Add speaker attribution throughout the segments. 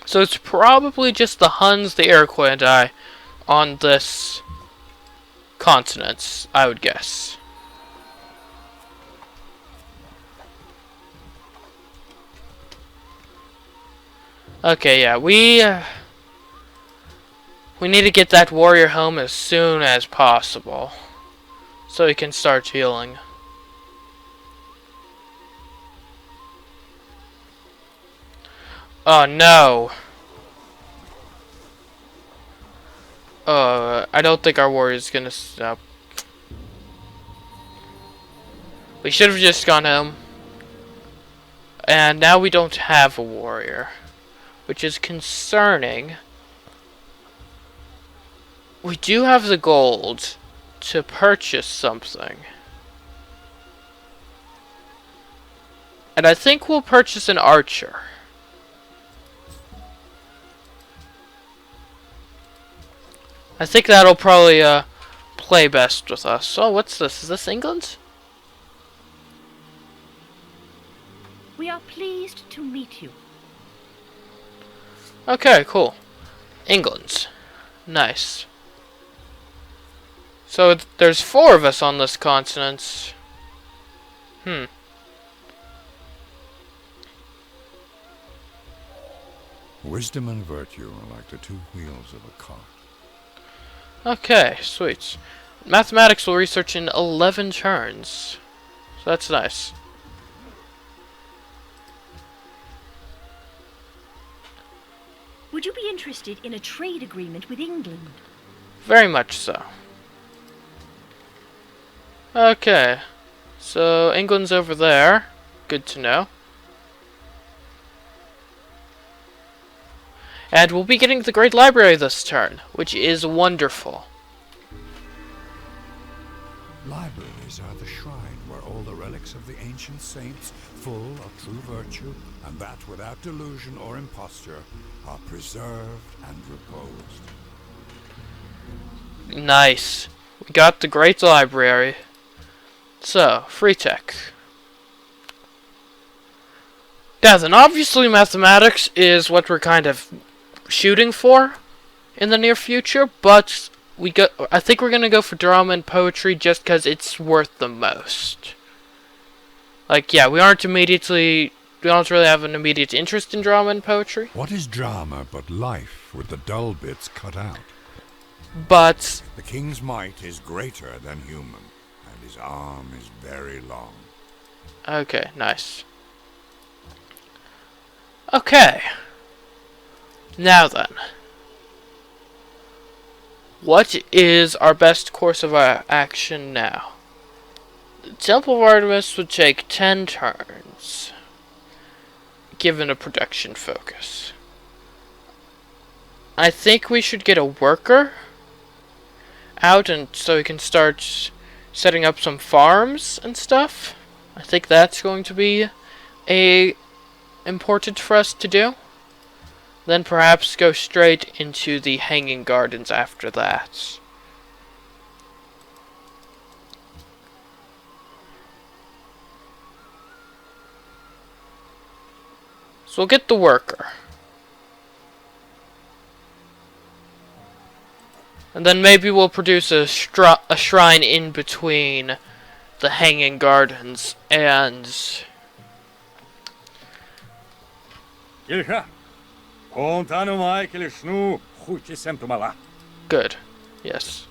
Speaker 1: So it's probably just the Huns, the Iroquois, and I on this continent, I would guess. Okay, yeah, we need to get that warrior home as soon as possible, so he can start healing. Oh no! I don't think our warrior's gonna stop. We should have just gone home. And now we don't have a warrior, which is concerning. We do have the gold to purchase something. And I think we'll purchase an archer. I think that'll probably play best with us. Oh, what's this? Is this England?
Speaker 2: We are pleased to meet you.
Speaker 1: Okay, cool. England. Nice. So there's 4 of us on this continent.
Speaker 3: Wisdom and virtue are like the 2 wheels of a cart.
Speaker 1: Okay, sweet. Mathematics will research in 11 turns. So that's nice.
Speaker 2: Would you be interested in a trade agreement with England?
Speaker 1: Very much so. Okay. So England's over there. Good to know. And we'll be getting the Great Library this turn, which is wonderful.
Speaker 3: Libraries are the shrine where all the relics of the ancient saints, full of true virtue, and that without delusion or imposture, are preserved and reposed.
Speaker 1: Nice. We got the Great Library. So, free tech. Yeah, then obviously mathematics is what we're kind of shooting for in the near future, but I think we're gonna go for drama and poetry just because it's worth the most. Like, yeah, we don't really have an immediate interest in drama and poetry.
Speaker 3: What is drama but life with the dull bits cut out?
Speaker 1: But
Speaker 3: the king's might is greater than human, and his arm is very long.
Speaker 1: Okay, nice. Okay. Now then. What is our best course of action now? The Temple of Artemis would take 10 turns, given a production focus. I think we should get a worker out, and so we can start setting up some farms and stuff. I think that's going to be important for us to do. Then perhaps go straight into the Hanging Gardens after that. So we'll get the worker. And then maybe we'll produce a shrine in between the Hanging Gardens and... Good. Yes.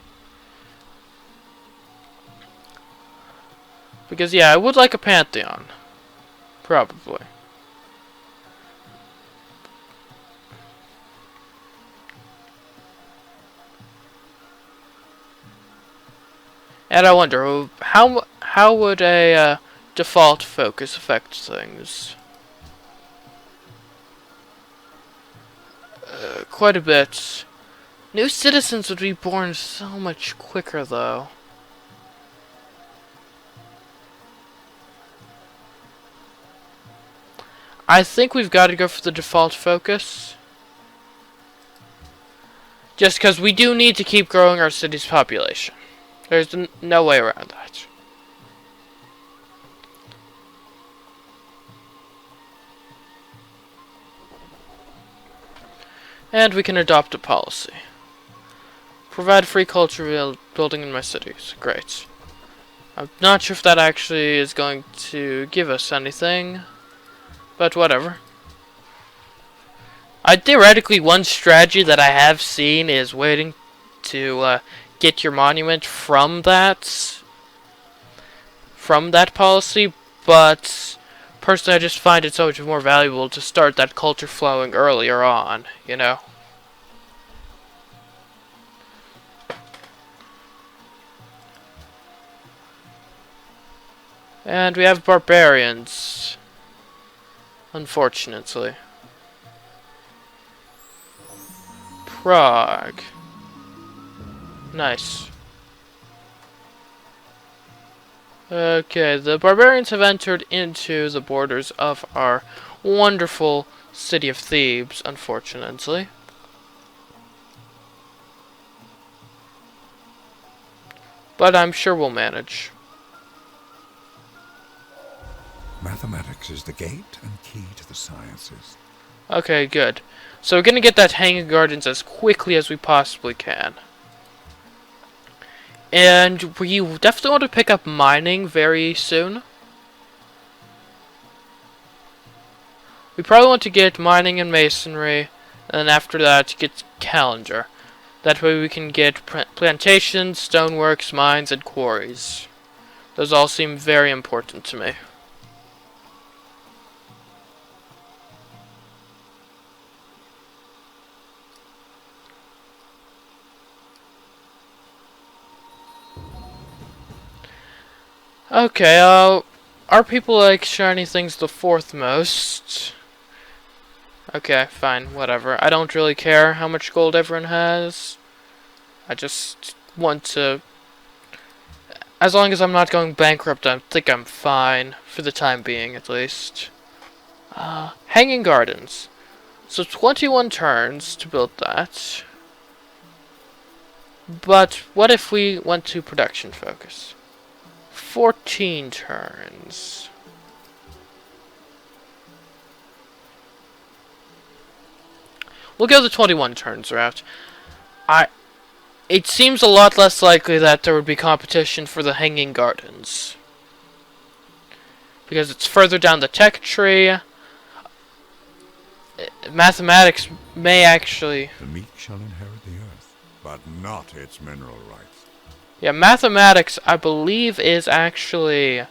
Speaker 1: Because, yeah, I would like a pantheon. Probably. And I wonder, how would a default focus affect things? Quite a bit. New citizens would be born so much quicker, though. I think we've got to go for the default focus. Just because we do need to keep growing our city's population. There's no way around that. And we can adopt a policy. Provide free culture building in my cities. Great. I'm not sure if that actually is going to give us anything, but whatever. Theoretically, one strategy that I have seen is waiting to get your monument from that policy, but personally I just find it so much more valuable to start that culture flowing earlier on, you know? And we have barbarians, unfortunately. Prague. Nice. Okay, the barbarians have entered into the borders of our wonderful city of Thebes, unfortunately. But I'm sure we'll manage.
Speaker 3: Mathematics is the gate and key to the sciences.
Speaker 1: Okay, good. So we're gonna get that Hanging Gardens as quickly as we possibly can. And we definitely want to pick up mining very soon. We probably want to get mining and masonry, and then after that get calendar. That way we can get plantations, stoneworks, mines, and quarries. Those all seem very important to me. Okay, our people like shiny things the fourth most. Okay, fine, whatever. I don't really care how much gold everyone has. I just want to... As long as I'm not going bankrupt, I think I'm fine. For the time being, at least. Hanging Gardens. So 21 turns to build that. But what if we went to production focus? 14 turns. We'll go the 21 turns route. It seems a lot less likely that there would be competition for the Hanging Gardens. Because it's further down the tech tree. Mathematics may actually...
Speaker 3: The meek shall inherit the earth, but not its mineral rights.
Speaker 1: Yeah, mathematics, I believe, is actually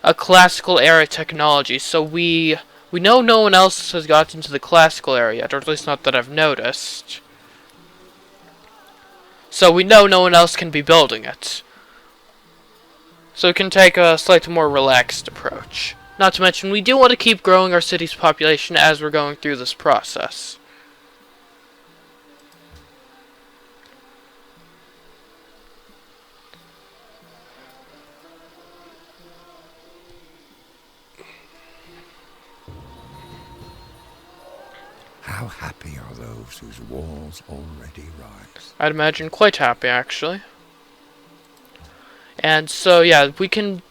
Speaker 1: a classical era technology, so we know no one else has gotten to the classical era yet, or at least not that I've noticed. So we know no one else can be building it. So we can take a slightly more relaxed approach. Not to mention, we do want to keep growing our city's population as we're going through this process.
Speaker 3: How happy are those whose walls already rise?
Speaker 1: I'd imagine quite happy, actually. And so, yeah, we can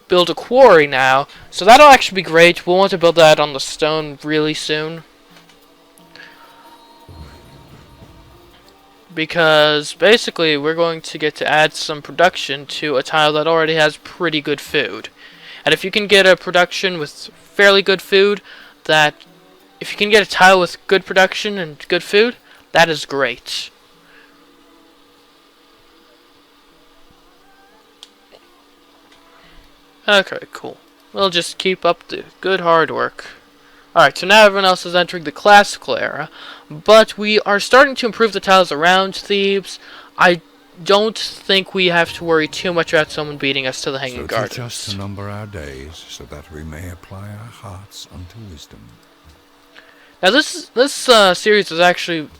Speaker 1: build a quarry now. So that'll actually be great. We'll want to build that on the stone really soon. Because, basically, we're going to get to add some production to a tile that already has pretty good food. And if you can get a production with fairly good food, if you can get a tile with good production and good food, that is great. Okay, cool. We'll just keep up the good hard work. Alright, so now everyone else is entering the classical era, but we are starting to improve the tiles around Thebes. I don't think we have to worry too much about someone beating us to the Hanging Gardens.
Speaker 3: Teach us to number our days, so that we may apply our hearts unto wisdom.
Speaker 1: Now this series is actually,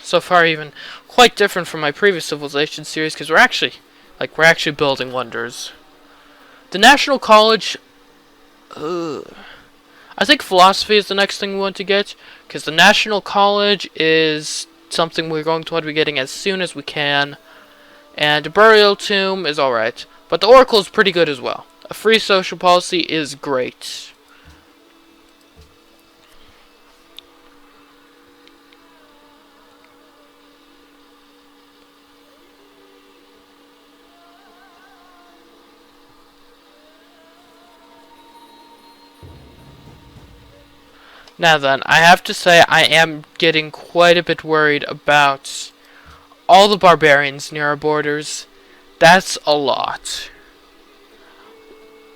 Speaker 1: so far, even quite different from my previous Civilization series, because we're actually building wonders. The National College, I think philosophy is the next thing we want to get, because the National College is something we're going to want to be getting as soon as we can, and a burial tomb is alright, but the Oracle is pretty good as well. A free social policy is great. Now then, I have to say I am getting quite a bit worried about all the barbarians near our borders. That's a lot.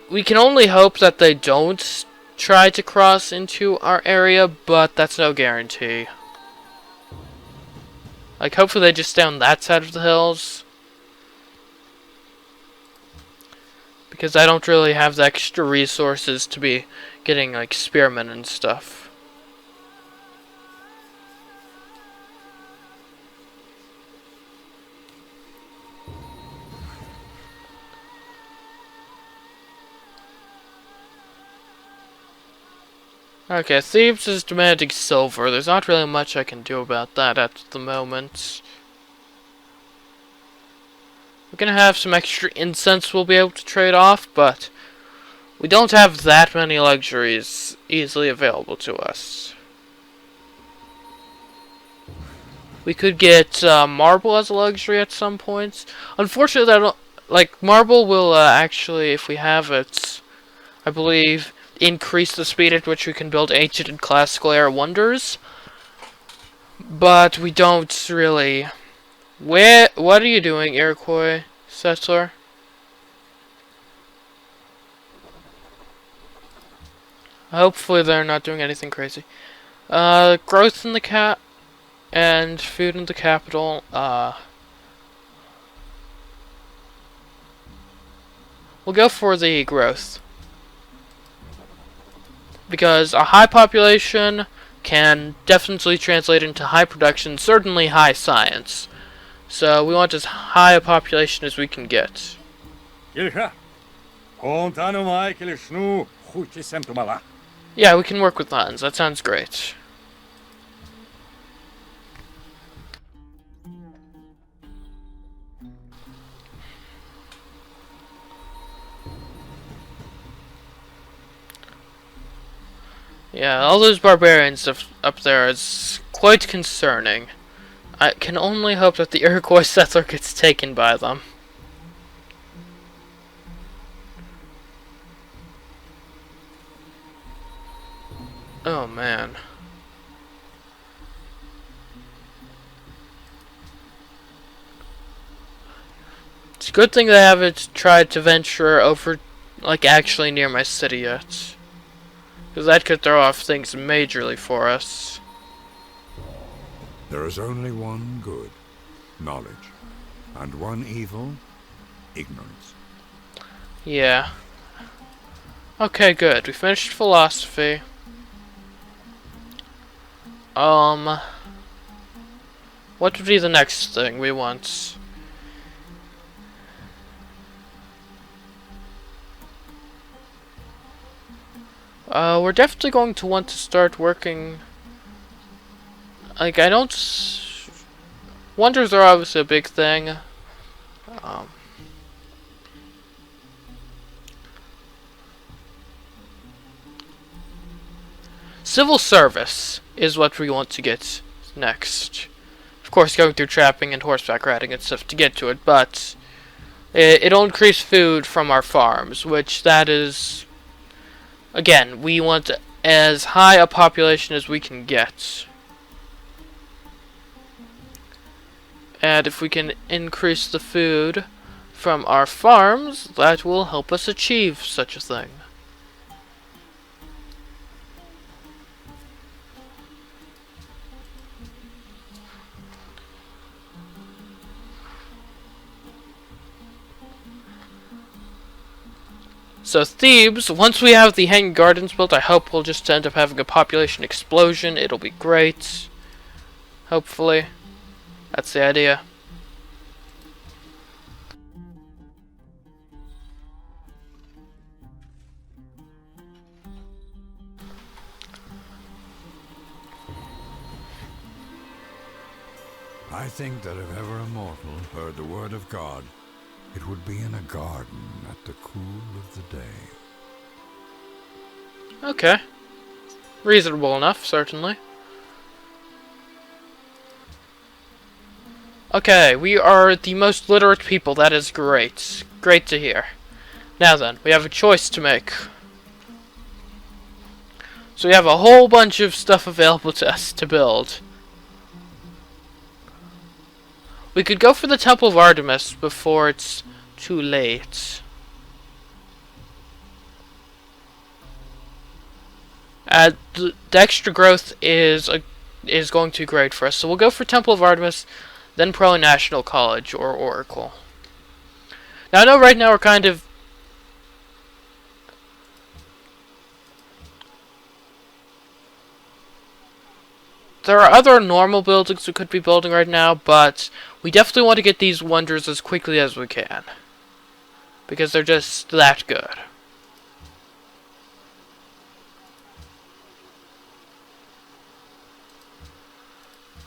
Speaker 1: We can only hope that they don't try to cross into our area, but that's no guarantee. Like, hopefully they just stay on that side of the hills. Because I don't really have the extra resources to be getting, like, spearmen and stuff. Okay, Thebes is demanding silver. There's not really much I can do about that at the moment. We're gonna have some extra incense we'll be able to trade off, but we don't have that many luxuries easily available to us. We could get marble as a luxury at some points. Unfortunately, I don't like marble will actually, if we have it, I believe, increase the speed at which we can build ancient and classical era wonders. But we don't really. What are you doing, Iroquois settler? Hopefully they're not doing anything crazy. Growth in the and food in the capital. We'll go for the growth. Because a high population can definitely translate into high production, certainly high science. So we want as high a population as we can get. Yeah, we can work with Huns. That sounds great. Yeah, all those barbarians up there is quite concerning. I can only hope that the Iroquois settler gets taken by them. Oh man. It's a good thing they haven't tried to venture over, like, actually near my city yet. Because that could throw off things majorly for us.
Speaker 3: There is only one good, knowledge, and one evil, ignorance.
Speaker 1: Yeah. Okay, good. We finished philosophy. What would be the next thing we want? We're definitely going to want to start working. Like, I don't. Wonders are obviously a big thing. Civil service is what we want to get next. Of course, going through trapping and horseback riding and stuff to get to it, but it'll increase food from our farms, which that is. Again, we want as high a population as we can get. And if we can increase the food from our farms, that will help us achieve such a thing. So Thebes, once we have the Hanging Gardens built, I hope we'll just end up having a population explosion. It'll be great. Hopefully. That's the idea.
Speaker 3: I think that if ever a mortal heard the word of God, it would be in a garden at the cool of the day.
Speaker 1: Okay. Reasonable enough, certainly. Okay, we are the most literate people. That is great. Great to hear. Now then, we have a choice to make. So we have a whole bunch of stuff available to us to build. We could go for the Temple of Artemis before it's too late. The extra growth is going to be great for us. So we'll go for Temple of Artemis, then probably National College or Oracle. Now I know right now we're kind of... There are other normal buildings we could be building right now, but we definitely want to get these wonders as quickly as we can. Because they're just that good.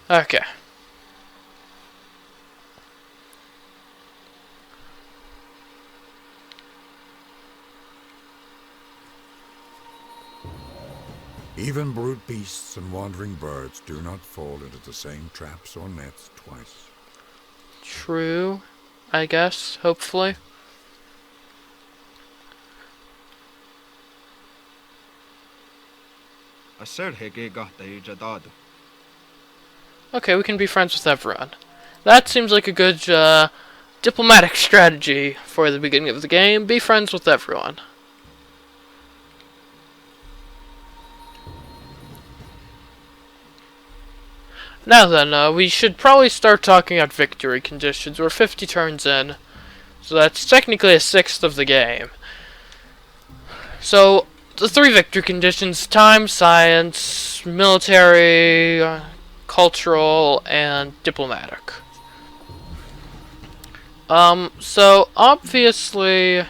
Speaker 1: Okay.
Speaker 3: Even brute beasts and wandering birds do not fall into the same traps or nets twice.
Speaker 1: True, I guess, hopefully. Okay, we can be friends with everyone. That seems like a good diplomatic strategy for the beginning of the game. Be friends with everyone. Now then, we should probably start talking about victory conditions. We're 50 turns in, so that's technically a sixth of the game. So, the 3 victory conditions: time, science, military, cultural, and diplomatic. So obviously,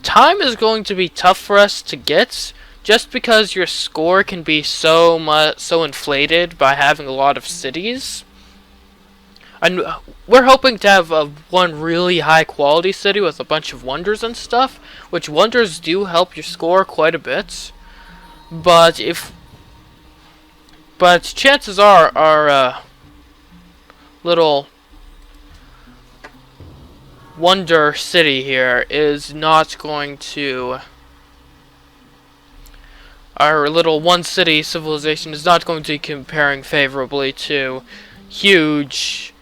Speaker 1: time is going to be tough for us to get, just because your score can be so inflated by having a lot of cities. And we're hoping to have one really high quality city with a bunch of wonders and stuff, which wonders do help your score quite a bit. But chances are our little wonder city here is not going to... Our little one city civilization is not going to be comparing favorably to huge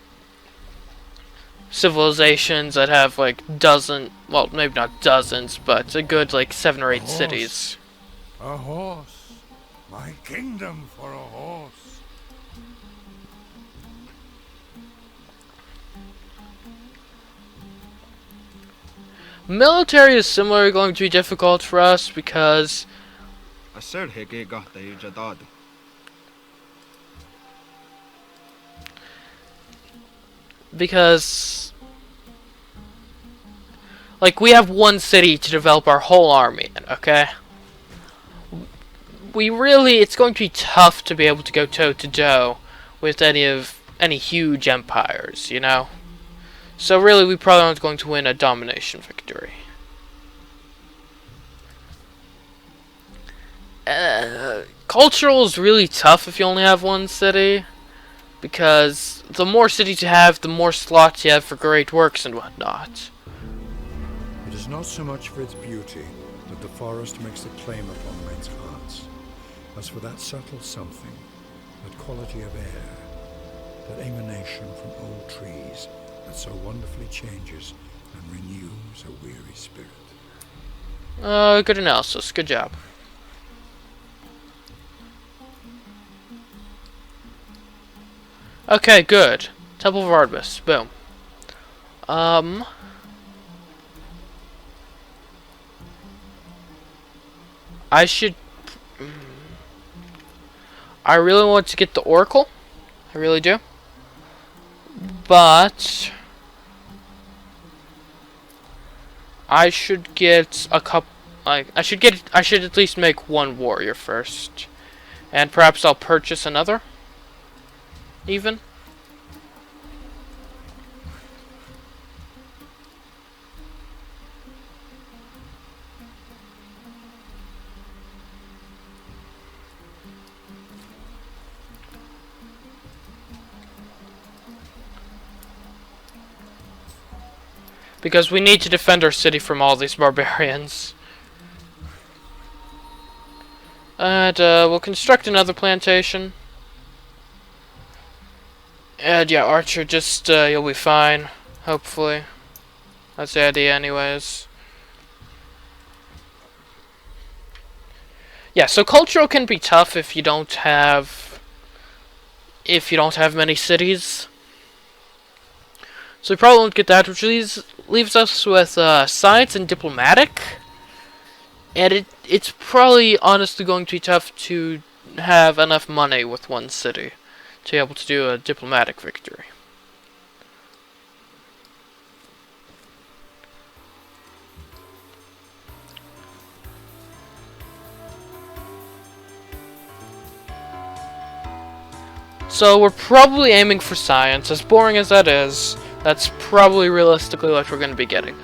Speaker 1: civilizations that have like well, maybe not dozens, but a good like 7 or 8 cities.
Speaker 3: A horse. My kingdom for a horse.
Speaker 1: Military is similarly going to be difficult for us because like we have one city to develop our whole army in, okay? It's going to be tough to be able to go toe to toe with any huge empires, you know? So really we probably aren't going to win a domination victory. Cultural is really tough if you only have one city, because the more cities you have, the more slots you have for great works and whatnot.
Speaker 3: It is not so much for its beauty that the forest makes a claim upon men's hearts, as for that subtle something, that quality of air, that emanation from old trees that so wonderfully changes and renews a weary spirit.
Speaker 1: Good analysis. Good job. Okay, good. Temple of Artemis. Boom. I really want to get the Oracle. I really do. But I should get a couple. I should at least make one warrior first, and perhaps I'll purchase another. Even. Because we need to defend our city from all these barbarians. And we'll construct another plantation. And yeah, Archer, just you'll be fine, hopefully. That's the idea anyways. Yeah, so cultural can be tough if you don't have many cities. So we probably won't get that, which leaves us with science and diplomatic. And it's probably honestly going to be tough to have enough money with one city to be able to do a diplomatic victory. So we're probably aiming for science. As boring as that is, that's probably realistically what we're going to be getting.